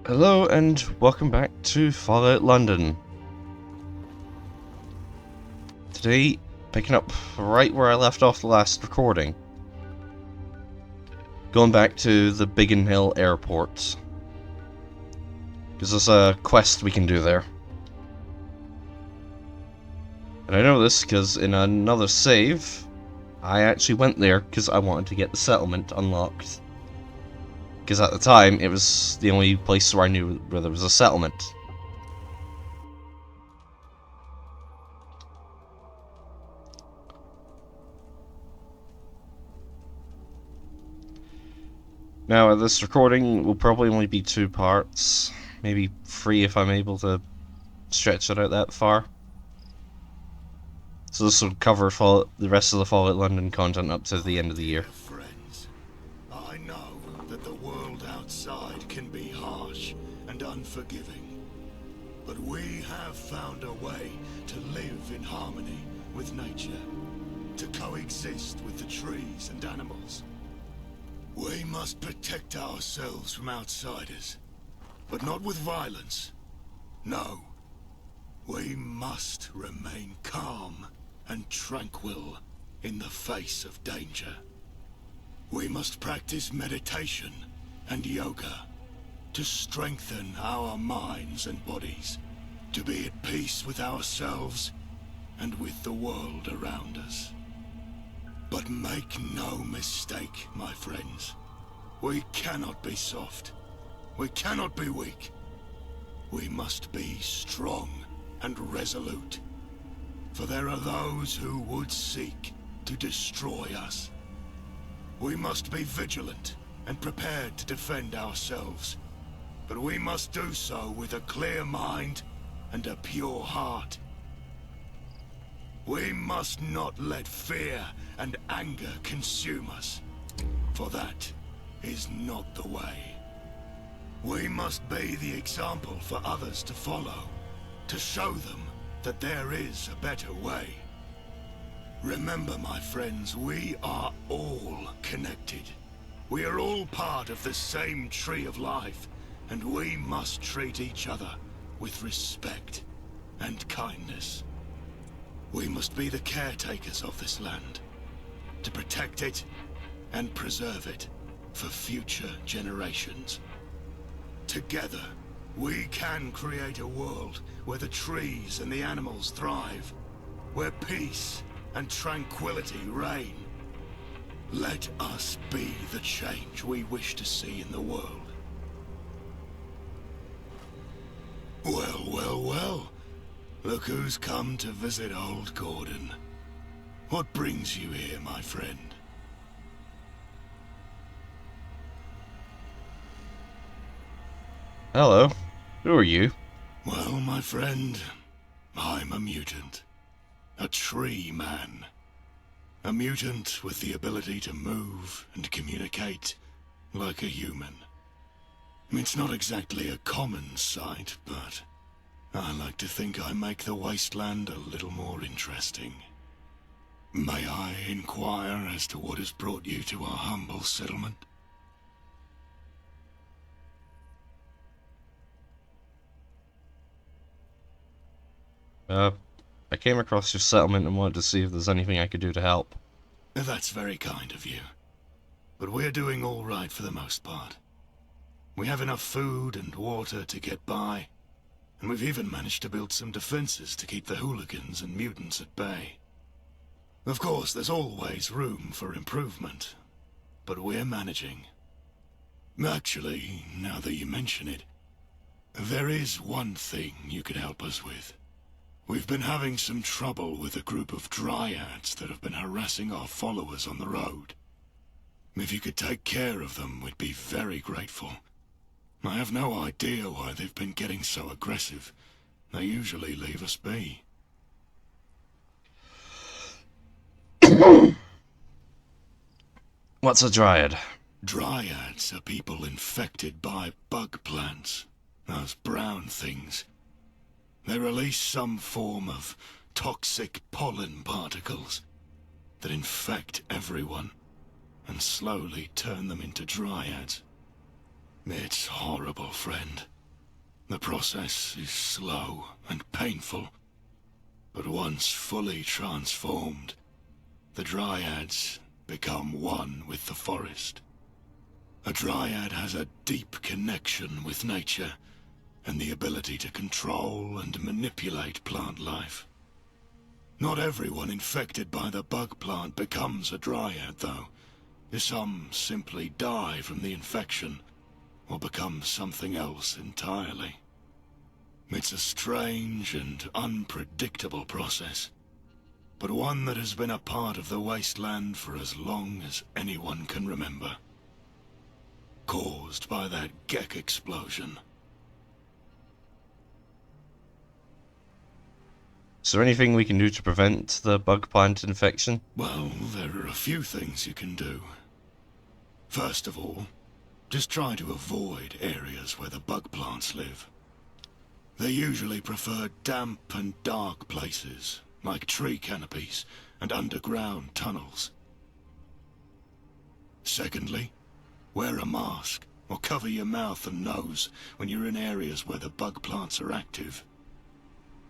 Hello and welcome back to Fallout London. Today, picking up right where I left off the last recording. Going back to the Biggin Hill Airport. Because there's a quest we can do there. And I know this because in another save, I actually went there because I wanted to get the settlement unlocked. Because at the time, it was the only place where I knew where there was a settlement. Now, this recording will probably only be 2 parts. Maybe 3 if I'm able to stretch it out that far. So this will cover the rest of the Fallout London content up to the end of the year. Friends, I know that the world outside can be harsh and unforgiving, but we have found a way to live in harmony with nature, to coexist with the trees and animals. We must protect ourselves from outsiders, but not with violence. No, we must remain calm and tranquil in the face of danger. We must practice meditation and yoga to strengthen our minds and bodies, to be at peace with ourselves and with the world around us. But make no mistake, my friends. We cannot be soft. We cannot be weak. We must be strong and resolute. For there are those who would seek to destroy us. We must be vigilant and prepared to defend ourselves. But we must do so with a clear mind and a pure heart. We must not let fear and anger consume us, for that is not the way. We must be the example for others to follow, to show them that there is a better way. Remember, my friends, we are all connected. We are all part of the same tree of life, and we must treat each other with respect and kindness. We must be the caretakers of this land, to protect it and preserve it for future generations. Together, we can create a world where the trees and the animals thrive, where peace and tranquility reign. Let us be the change we wish to see in the world. Well, well, well. Look who's come to visit old Gordon. What brings you here, my friend? Hello. Who are you? Well, my friend, I'm a mutant. A tree man. A mutant with the ability to move and communicate like a human. It's not exactly a common sight, but I like to think I make the wasteland a little more interesting. May I inquire as to what has brought you to our humble settlement? I came across your settlement and wanted to see if there's anything I could do to help. That's very kind of you. But we're doing all right for the most part. We have enough food and water to get by, and we've even managed to build some defenses to keep the hooligans and mutants at bay. Of course, there's always room for improvement, but we're managing. Actually, now that you mention it, there is one thing you could help us with. We've been having some trouble with a group of dryads that have been harassing our followers on the road. If you could take care of them, we'd be very grateful. I have no idea why they've been getting so aggressive. They usually leave us be. What's a dryad? Dryads are people infected by bug plants. Those brown things. They release some form of toxic pollen particles that infect everyone and slowly turn them into dryads. It's horrible, friend. The process is slow and painful, but once fully transformed, the dryads become one with the forest. A dryad has a deep connection with nature and the ability to control and manipulate plant life. Not everyone infected by the bug plant becomes a dryad, though. Some simply die from the infection or become something else entirely. It's a strange and unpredictable process, but one that has been a part of the wasteland for as long as anyone can remember. Caused by that Gek explosion. Is there anything we can do to prevent the bug plant infection? Well, there are a few things you can do. First of all, just try to avoid areas where the bug plants live. They usually prefer damp and dark places, like tree canopies and underground tunnels. Secondly, wear a mask or cover your mouth and nose when you're in areas where the bug plants are active.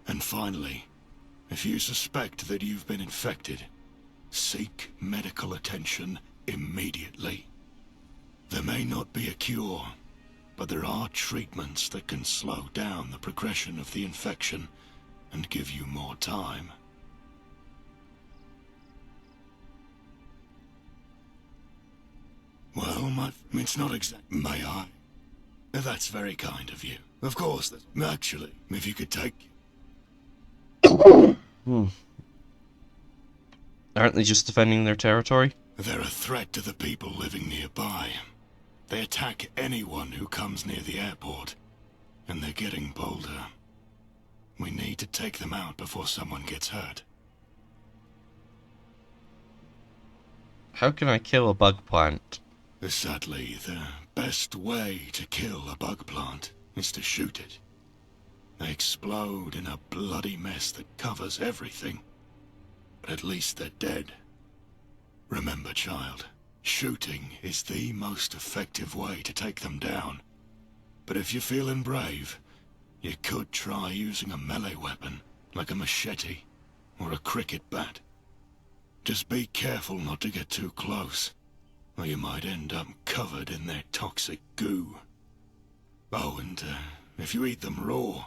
And finally, if you suspect that you've been infected, seek medical attention immediately. There may not be a cure, but there are treatments that can slow down the progression of the infection and give you more time. Well, it's not exact. May I? That's very kind of you. Of course, actually, if you could take... Aren't they just defending their territory? They're a threat to the people living nearby. They attack anyone who comes near the airport, and they're getting bolder. We need to take them out before someone gets hurt. How can I kill a bug plant? Sadly, the best way to kill a bug plant is to shoot it. They explode in a bloody mess that covers everything. But at least they're dead. Remember, child, shooting is the most effective way to take them down. But if you're feeling brave, you could try using a melee weapon, like a machete or a cricket bat. Just be careful not to get too close, or you might end up covered in their toxic goo. Oh, and if you eat them raw,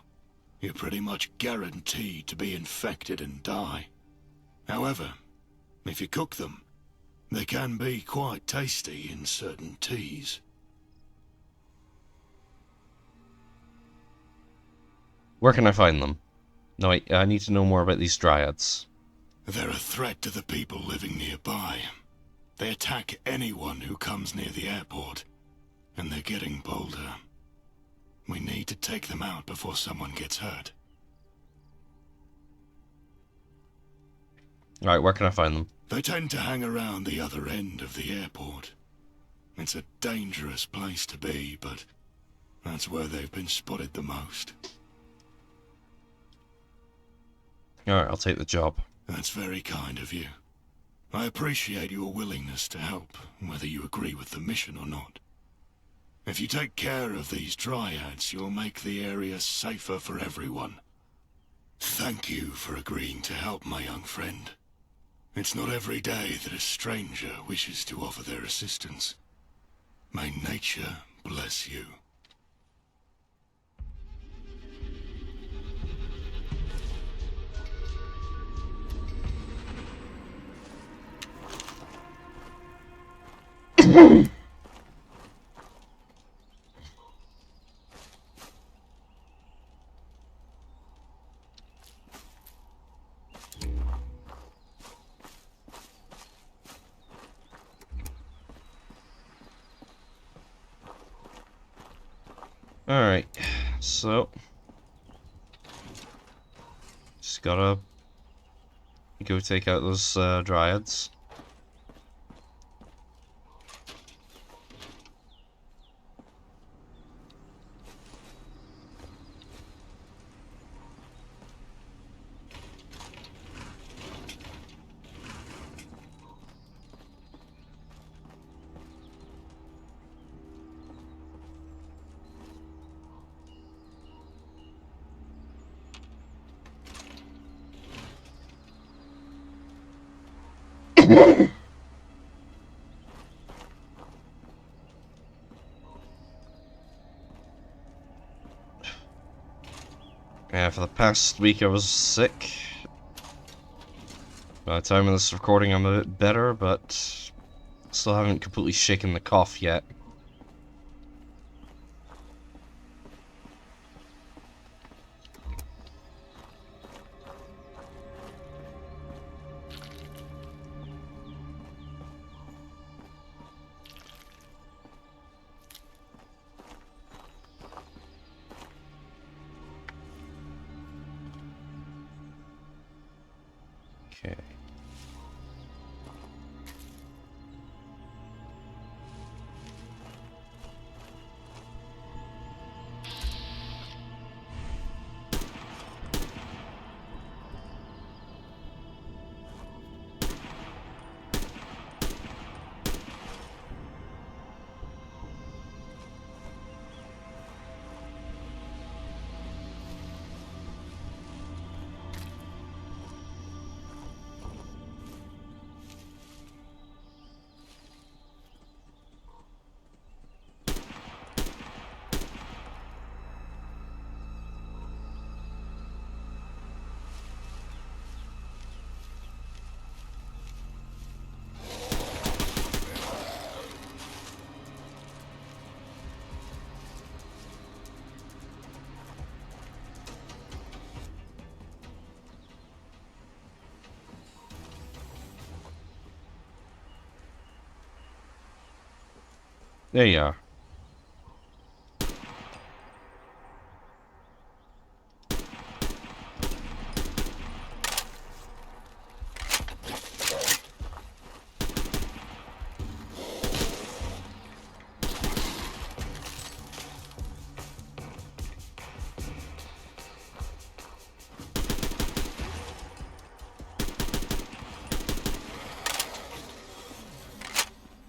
you're pretty much guaranteed to be infected and die. However, if you cook them, they can be quite tasty in certain teas. Where can I find them? No, wait, I need to know more about these dryads. They're a threat to the people living nearby. They attack anyone who comes near the airport, and they're getting bolder. We need to take them out before someone gets hurt. Alright, where can I find them? They tend to hang around the other end of the airport. It's a dangerous place to be, but that's where they've been spotted the most. Alright, I'll take the job. That's very kind of you. I appreciate your willingness to help, whether you agree with the mission or not. If you take care of these dryads, you'll make the area safer for everyone. Thank you for agreeing to help, my young friend. It's not every day that a stranger wishes to offer their assistance. May nature bless you. Alright, so... just gotta... go take out those dryads. Yeah, for the past week I was sick. By the time of this recording I'm a bit better, but still haven't completely shaken the cough yet. Okay. There you are.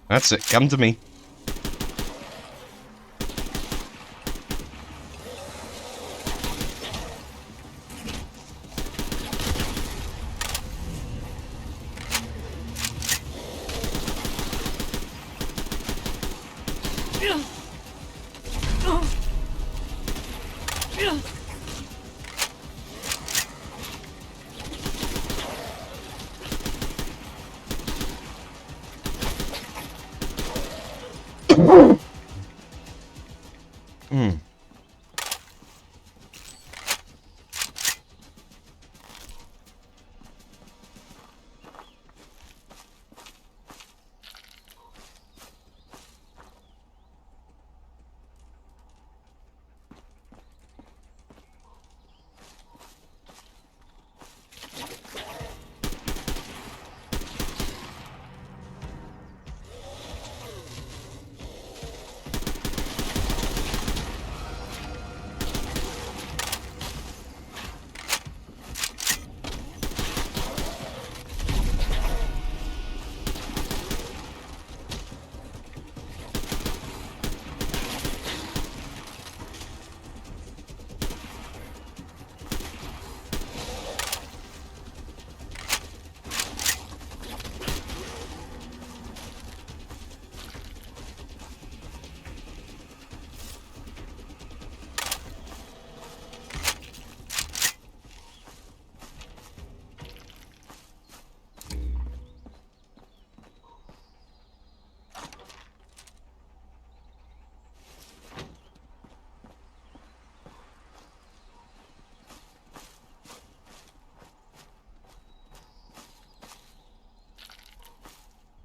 That's it, come to me. Hmm.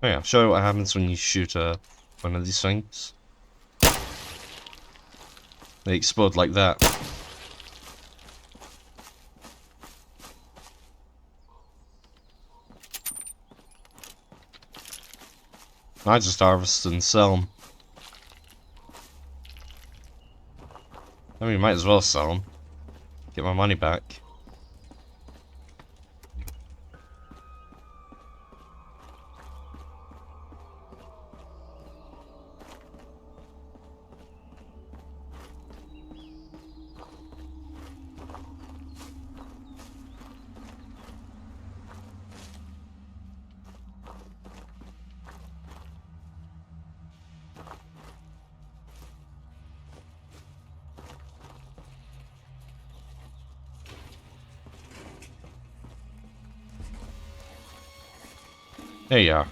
Oh yeah, I'll show you what happens when you shoot one of these things. They explode like that. I just harvest and sell them. I mean, might as well sell them. Get my money back. There you are.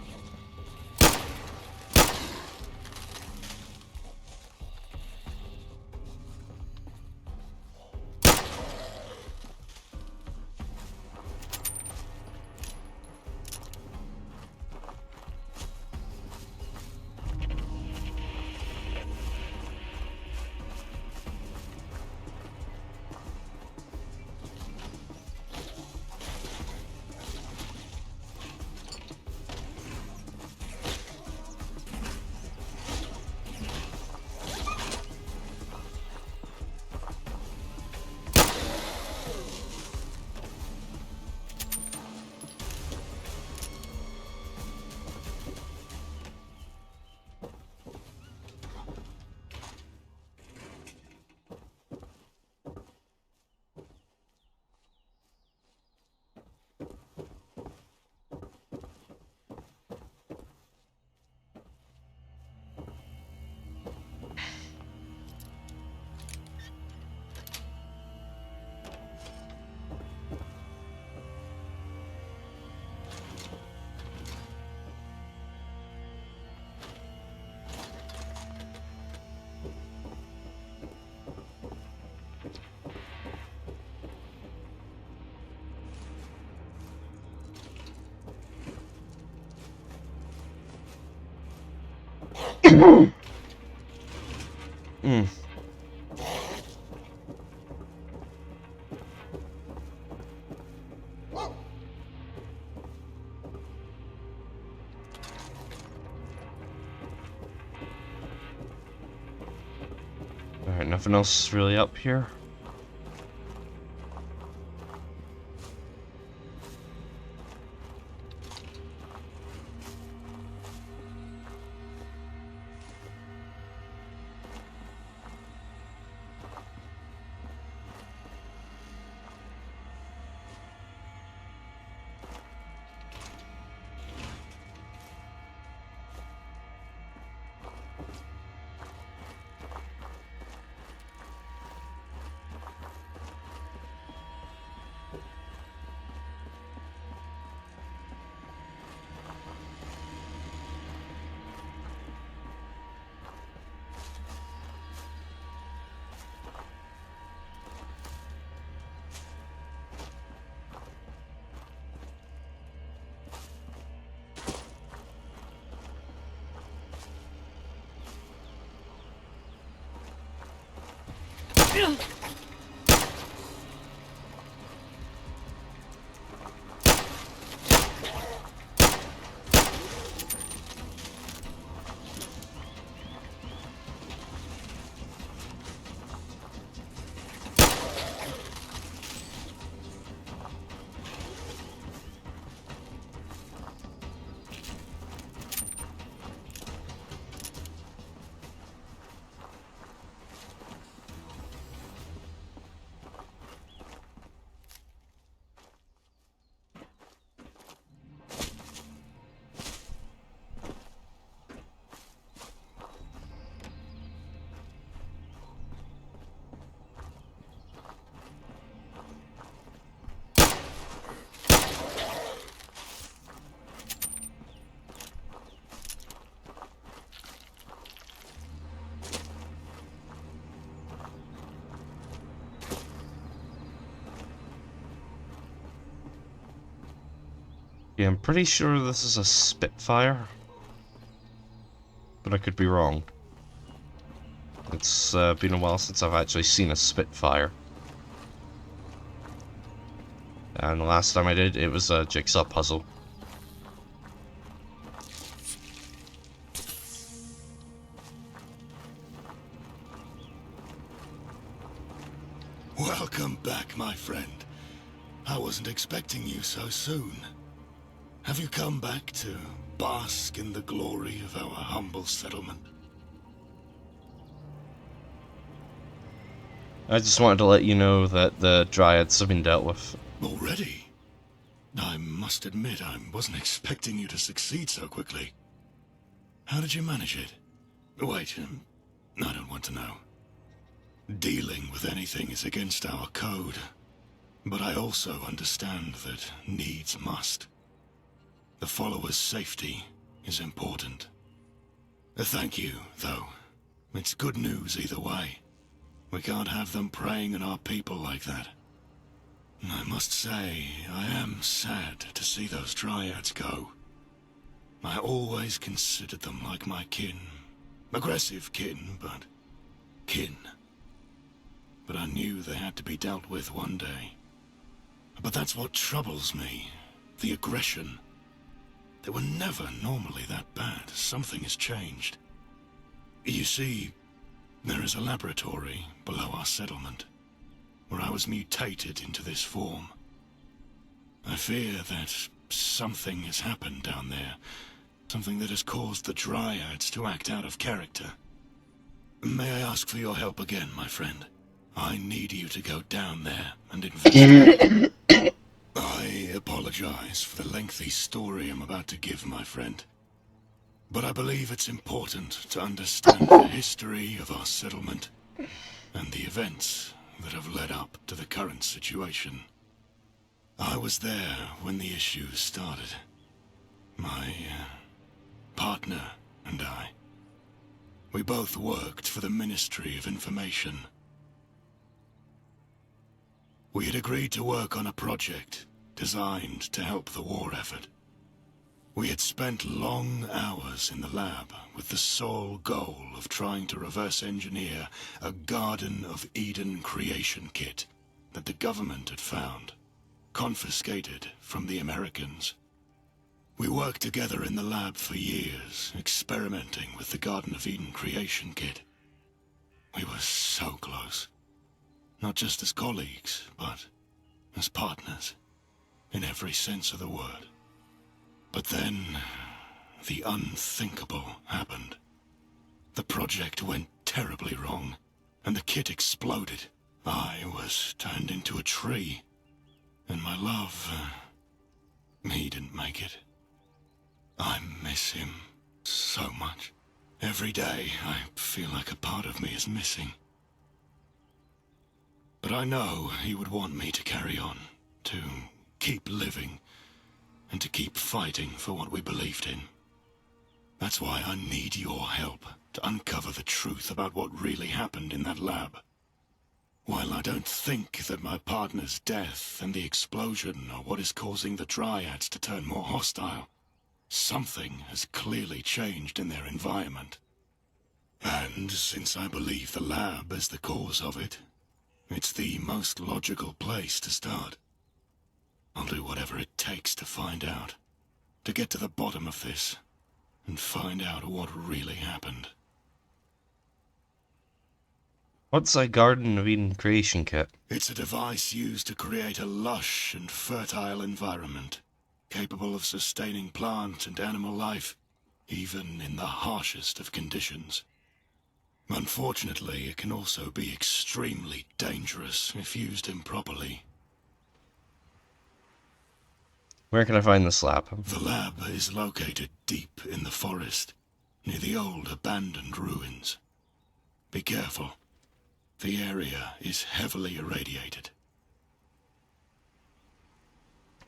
Hmm. Alright, nothing else really up here. Yeah, I'm pretty sure this is a Spitfire, but I could be wrong. It's been a while since I've actually seen a Spitfire. And the last time I did, it was a jigsaw puzzle. Welcome back, my friend. I wasn't expecting you so soon. Have you come back to bask in the glory of our humble settlement? I just wanted to let you know that the Dryads have been dealt with. Already? I must admit, I wasn't expecting you to succeed so quickly. How did you manage it? Wait, I don't want to know. Dealing with anything is against our code, but I also understand that needs must. The followers' safety is important. Thank you, though. It's good news either way. We can't have them preying on our people like that. I must say, I am sad to see those dryads go. I always considered them like my kin. Aggressive kin, but kin. But I knew they had to be dealt with one day. But that's what troubles me. The aggression. They were never normally that bad. Something has changed. You see, there is a laboratory below our settlement, where I was mutated into this form. I fear that something has happened down there. Something that has caused the dryads to act out of character. May I ask for your help again, my friend? I need you to go down there and investigate. I apologize for the lengthy story I'm about to give, my friend. But I believe it's important to understand the history of our settlement and the events that have led up to the current situation. I was there when the issues started. My partner and I. We both worked for the Ministry of Information. We had agreed to work on a project designed to help the war effort. We had spent long hours in the lab with the sole goal of trying to reverse engineer a Garden of Eden creation kit that the government had found, confiscated from the Americans. We worked together in the lab for years, experimenting with the Garden of Eden creation kit. We were so close. Not just as colleagues, but as partners, in every sense of the word. But then, the unthinkable happened. The project went terribly wrong, and the kit exploded. I was turned into a tree, and my love, he didn't make it. I miss him so much. Every day, I feel like a part of me is missing. But I know he would want me to carry on, to keep living, and to keep fighting for what we believed in. That's why I need your help to uncover the truth about what really happened in that lab. While I don't think that my partner's death and the explosion are what is causing the dryads to turn more hostile, something has clearly changed in their environment. And since I believe the lab is the cause of it, it's the most logical place to start. I'll do whatever it takes to find out, to get to the bottom of this, and find out what really happened. What's a Garden of Eden creation kit? It's a device used to create a lush and fertile environment, capable of sustaining plant and animal life, even in the harshest of conditions. Unfortunately, it can also be extremely dangerous if used improperly. Where can I find this lab? The lab is located deep in the forest, near the old abandoned ruins. Be careful. The area is heavily irradiated.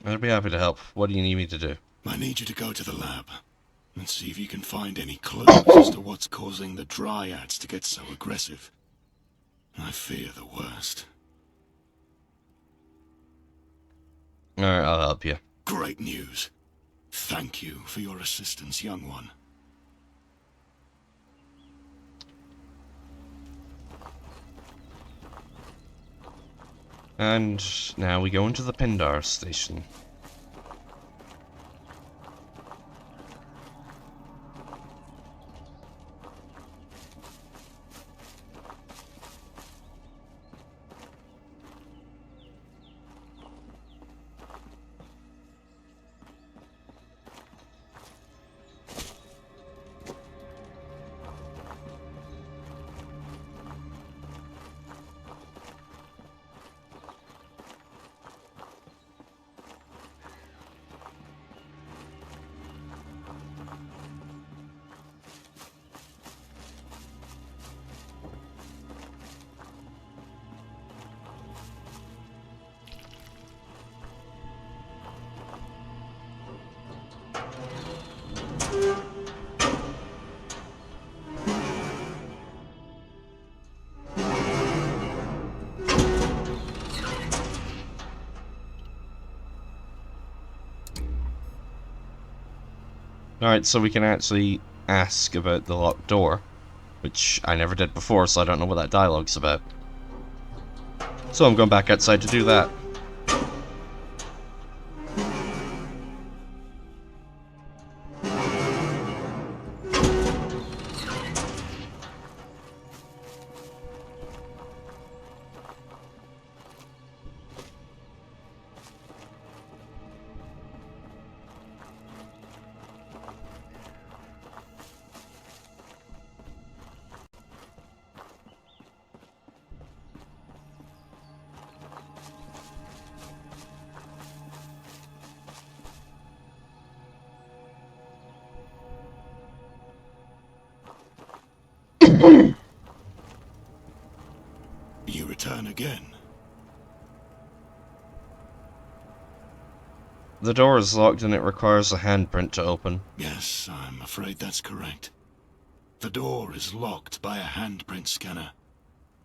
I'd be happy to help. What do you need me to do? I need you to go to the lab and see if you can find any clues as to what's causing the dryads to get so aggressive. I fear the worst. Alright, I'll help you. Great news. Thank you for your assistance, young one. And now we go into the Pindar station. Alright, so we can actually ask about the locked door, which I never did before, so I don't know what that dialogue's about. So I'm going back outside to do that. You return again. The door is locked and it requires a handprint to open. Yes, I'm afraid that's correct. The door is locked by a handprint scanner,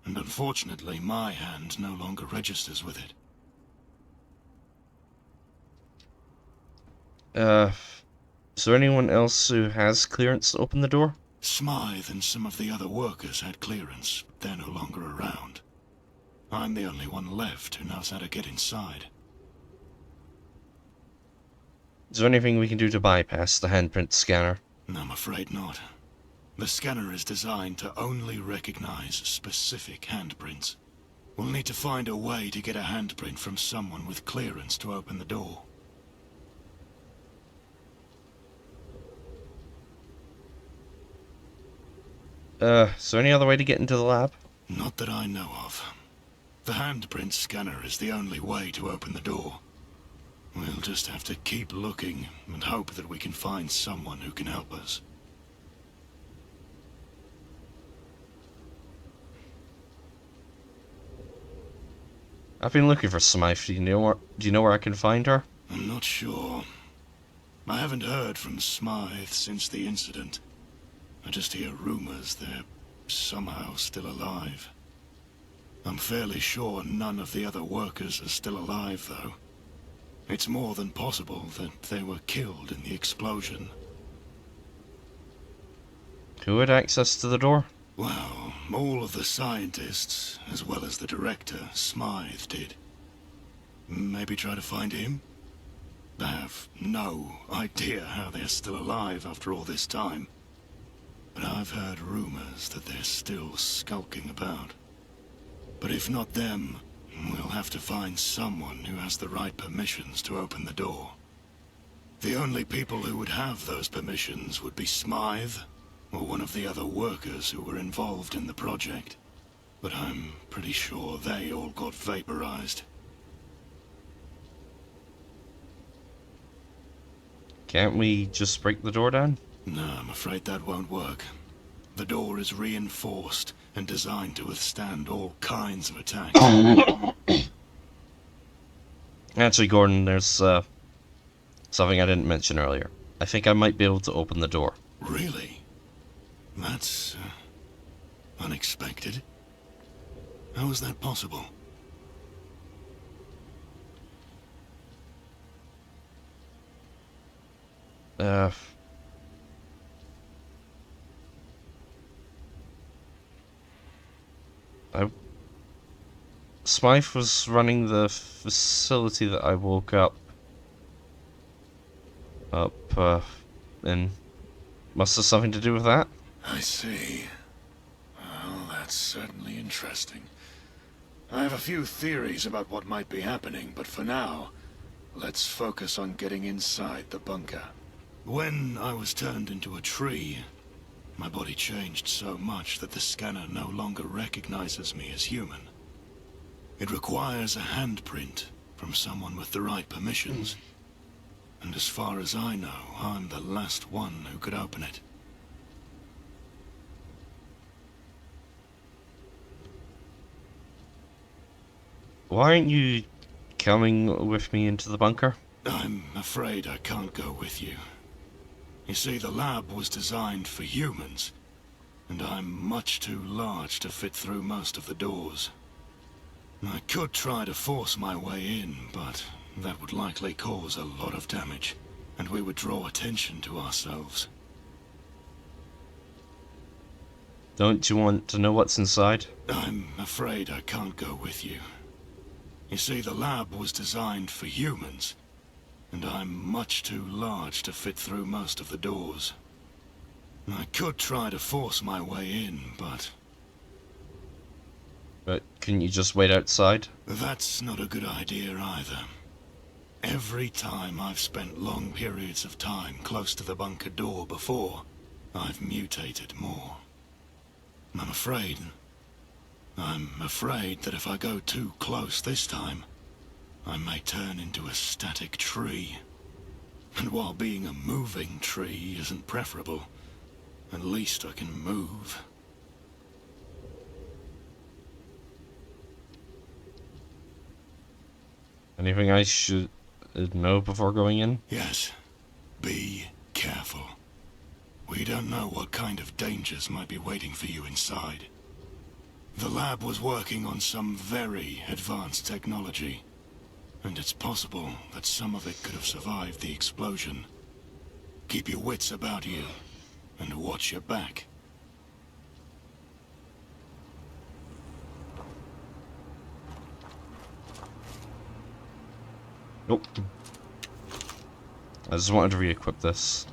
and unfortunately my hand no longer registers with it. Is there anyone else who has clearance to open the door? Smythe and some of the other workers had clearance, but they're no longer around. I'm the only one left who knows how to get inside. Is there anything we can do to bypass the handprint scanner? I'm afraid not. The scanner is designed to only recognize specific handprints. We'll need to find a way to get a handprint from someone with clearance to open the door. Is there any other way to get into the lab? Not that I know of. The handprint scanner is the only way to open the door. We'll just have to keep looking and hope that we can find someone who can help us. I've been looking for Smythe. Do you know where I can find her? I'm not sure. I haven't heard from Smythe since the incident. I just hear rumors they're somehow still alive. I'm fairly sure none of the other workers are still alive, though. It's more than possible that they were killed in the explosion. Who had access to the door? Well, all of the scientists, as well as the director, Smythe, did. Maybe try to find him? I have no idea how they're still alive after all this time. But I've heard rumors that they're still skulking about. But if not them, we'll have to find someone who has the right permissions to open the door. The only people who would have those permissions would be Smythe, or one of the other workers who were involved in the project. But I'm pretty sure they all got vaporized. Can't we just break the door down? No, I'm afraid that won't work. The door is reinforced and designed to withstand all kinds of attacks. Actually, Gordon, there's something I didn't mention earlier. I think I might be able to open the door. Really? That's unexpected. How is that possible? Smythe was running the facility that I woke up in. Must have something to do with that? I see. Well, that's certainly interesting. I have a few theories about what might be happening, but for now, let's focus on getting inside the bunker. When I was turned into a tree, my body changed so much that the scanner no longer recognizes me as human. It requires a handprint from someone with the right permissions. And as far as I know, I'm the last one who could open it. Why aren't you coming with me into the bunker? I'm afraid I can't go with you. You see, the lab was designed for humans, and I'm much too large to fit through most of the doors. I could try to force my way in, but that would likely cause a lot of damage. and we would draw attention to ourselves. Don't you want to know what's inside? I'm afraid I can't go with you. You see, the lab was designed for humans, and I'm much too large to fit through most of the doors. I could try to force my way in, but couldn't you just wait outside? that's not a good idea either. Every time I've spent long periods of time close to the bunker door before, I've mutated more. I'm afraid that if I go too close this time, I may turn into a static tree. And while being a moving tree isn't preferable, at least I can move. Anything I should know before going in? Yes, be careful. We don't know what kind of dangers might be waiting for you inside. The lab was working on some very advanced technology, and it's possible that some of it could have survived the explosion. Keep your wits about you, and watch your back. Nope. I just wanted to re-equip this.